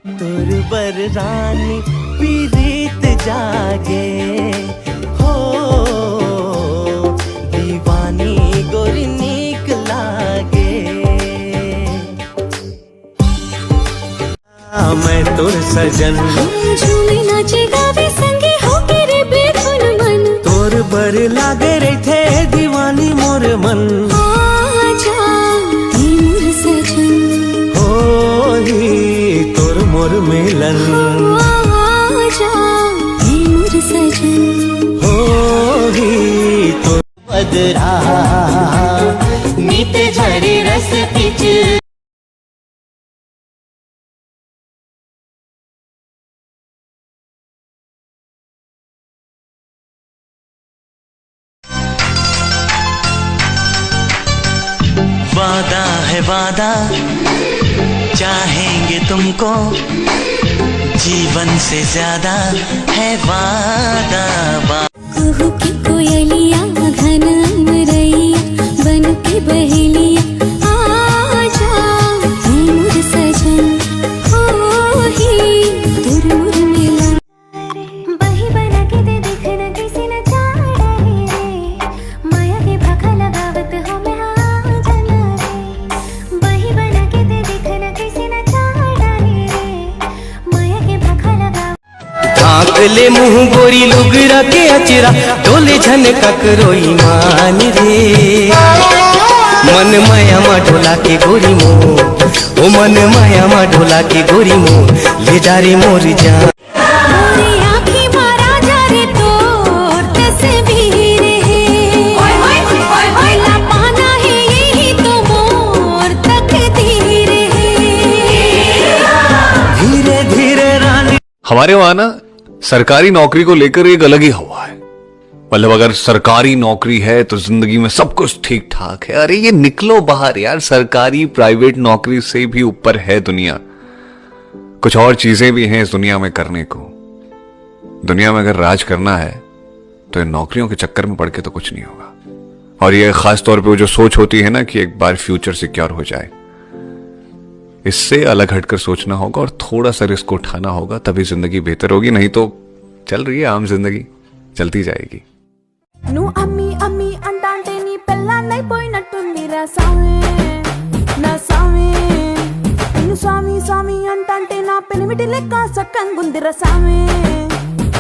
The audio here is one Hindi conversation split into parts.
तोर बर रानी पीरीत जागे हो दीवानी गोरी नीक लागे। मैं तोर सजन झूमे नाचे गावे संगे होके रे बेधुन मन। तोर बर लागे रे थे दीवानी मोर मन। आजा हे मोर सजन हो ही तोर मोर मिलन। आजा हे मोर सजन हो ही तोर बदरा नीत झरी रस पिच। वादा है वादा चाहेंगे तुमको जीवन से ज्यादा है वादा। कुहू की कोयलिया घन अमरैया बन के बहेलिया। आजा हे मोर सजन हो ही तोर मोर मिलन। बही बना के दे देखना किसी न चाह रही रे माया के भाखा लगावत हो मैं ले मुँह गोरी लुगरा के अचरा डोले झनका करोई मान रे। मन माया मा ढोला के गोरी मोह ओ मन माया मा ढोला के गोरी मोह ले जा रे मोर जान। धीरे धीरे रानी हमारे वहां ना सरकारी नौकरी को लेकर एक अलग ही हवा है। मतलब अगर सरकारी नौकरी है तो जिंदगी में सब कुछ ठीक ठाक है। अरे ये निकलो बाहर यार, सरकारी प्राइवेट नौकरी से भी ऊपर है दुनिया। कुछ और चीजें भी हैं इस दुनिया में करने को। दुनिया में अगर राज करना है तो इन नौकरियों के चक्कर में पड़ के तो कुछ नहीं होगा। और ये खास तौर पे वो जो सोच होती है ना कि एक बार फ्यूचर सिक्योर हो जाए, इससे अलग हटकर सोचना होगा और थोड़ा सा रिस्क उठाना होगा, तभी जिंदगी बेहतर होगी। नहीं तो चल रही है आम जिंदगी, चलती जाएगी। नु अम्मी अम्मी अंटांटे नी पेल्ला नहीं పోయినట్టుంది రా సామి నా సామి నిన్ను సామి సామి అంటాంటే నా పెనిమిటి లెక్క సక్కంగుంది రా సామి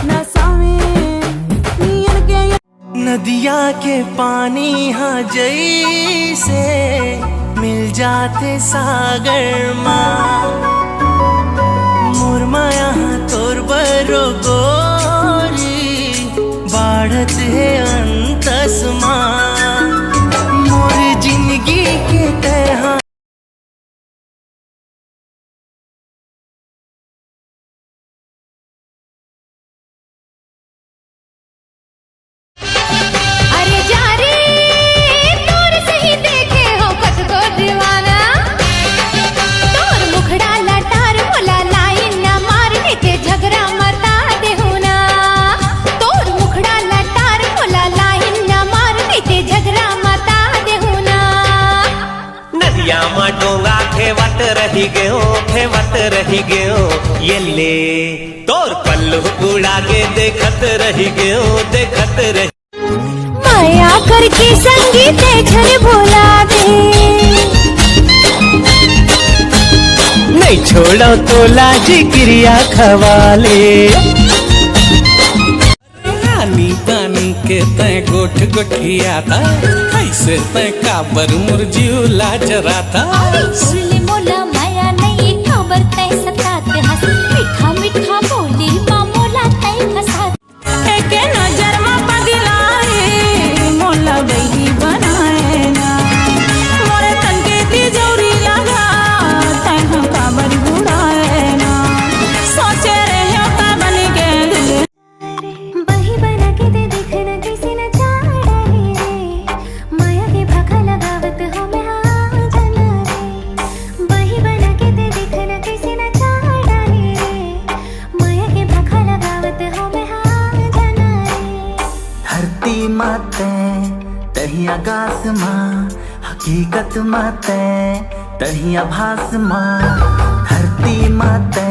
నా సామి నీ ఎనకే नदिया के पानी हाँ जैसे मिल जाते सागर माँ। मोर माया तोर बरो गोरी बाढ़त है अंतस माँ। मोर जिंदगी के तरह डोंगा खेवत रही गयो ये ले तोर पल्लू उड़ा के देखत रही रही। माया करके संगीत झर भोला दे नहीं छोड़ो तो लाजी क्रिया खवाले। रानी पानी के तय गोठ गोठिया था ऐसे तय काबर मुरजियुला जरा था। सुले मोला माया नहीं खबर तय सतात हंस मीठा मीठा बोली मामोला तय फसात। एके नजर में पगलाए मोला बही बनाए ना मोरे तन के तिजोरी लगा तय काबर बुड़ाए ना सोचे रहे का बन के बही बना के दे देखना किसी न चाह रही रे माया के भाखा लगावत हो मैं जाना रे। बही बना के दे देखना किसी न चाह रही रे माया के भाखा लगावत हो मैं जाना रे। धरती माते तही आकाश माँ हकीकत माते तही आभास माँ। धरती माते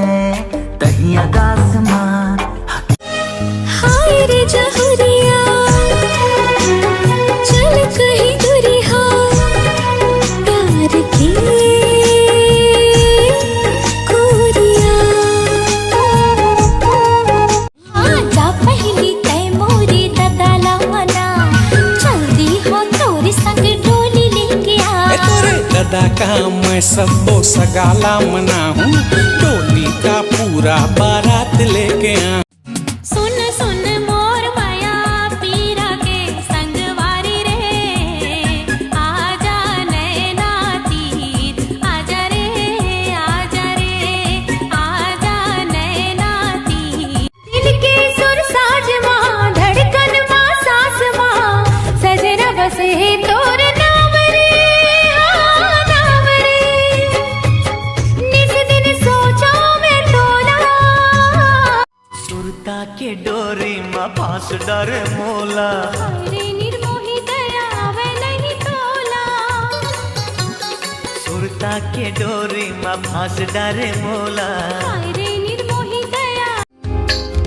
का मैं सबको सगाला मना हूँ, टोली का पूरा बारात लेके आ। सुन सुन मोर माया पीरा के संगवारी रे, आजा नैना तीर, आजा रे आजा रे आजा नैना तीर। दिल के सुर साज माँ, धड़कन माँ सास माँ, सजना बसे तोर नाम रे, हाँ नाम रे। निस दिन सोचा मैं तोला, सुरता के डोरी में फांस डरे मोला, रे निर्मोही दया वे नहीं तोला। सुरता के डोरी में फांस डरे मोला। रे निर्मोही दया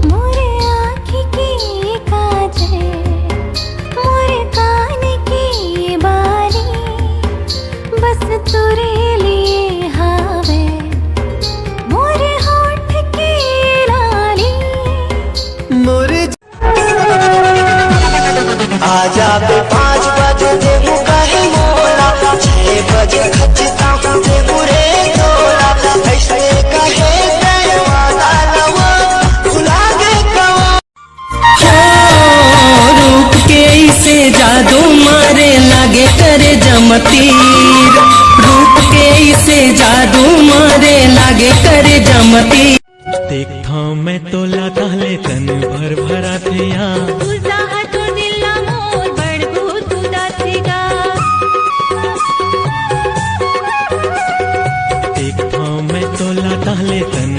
मोरे आँखी की काजे, मोरे कान की बारी, बस तुरे लिए हावे मोरे होठ की लाली। मोरे आजा बे 5 बजे देबू कहे मोला, 6 बजे खचता हूँ देबू रे तोला। ऐसे कहे दरवाजा नवा खुला गे कवा। रूप के इसे जादू मारे लागे करे जमतीर, रूप के इसे जादू मारे लागे करे जमतीर। देखता मैं तोला ताले तन भर भरा थिया, तुझा हटो दिला मोर बड़गू तुदा थिगा। देखता मैं तोला ताले तन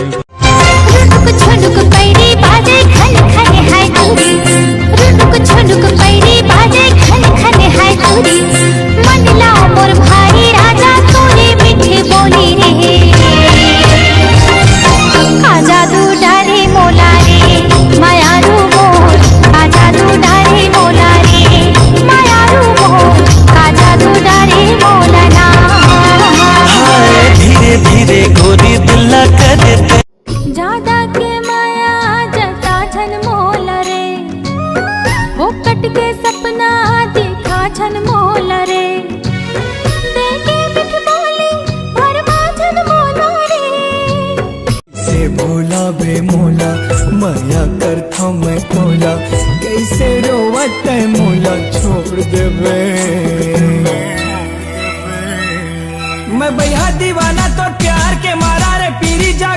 रुनुक छनुक पैरी बाजे खन खने हाय दूरी, रुनुक छनुक पैरी बाजे खन खने हाय दूरी। मन लाओ मोर भाई राजा तोरे मीठे बोली रे, आजा तू डारे मोला रे मायारू मोर, आजा तू डारे मोला रे मायारू मोर, आजा तू डारे मोला ना। धीरे धीरे गोरी दिल करे ज्यादा के माया जता छन मोल रे, वो कट के सपना देखा छन मोल रे। देखे मिठ बोली भरमा छन मोला रे। से भोला बे मोला, माया करता मैं तोला, कैसे रोवत है मोला छोड़ देवे। मैं भैया दीवाना तो प्यार के मारा रे पीरी जाग।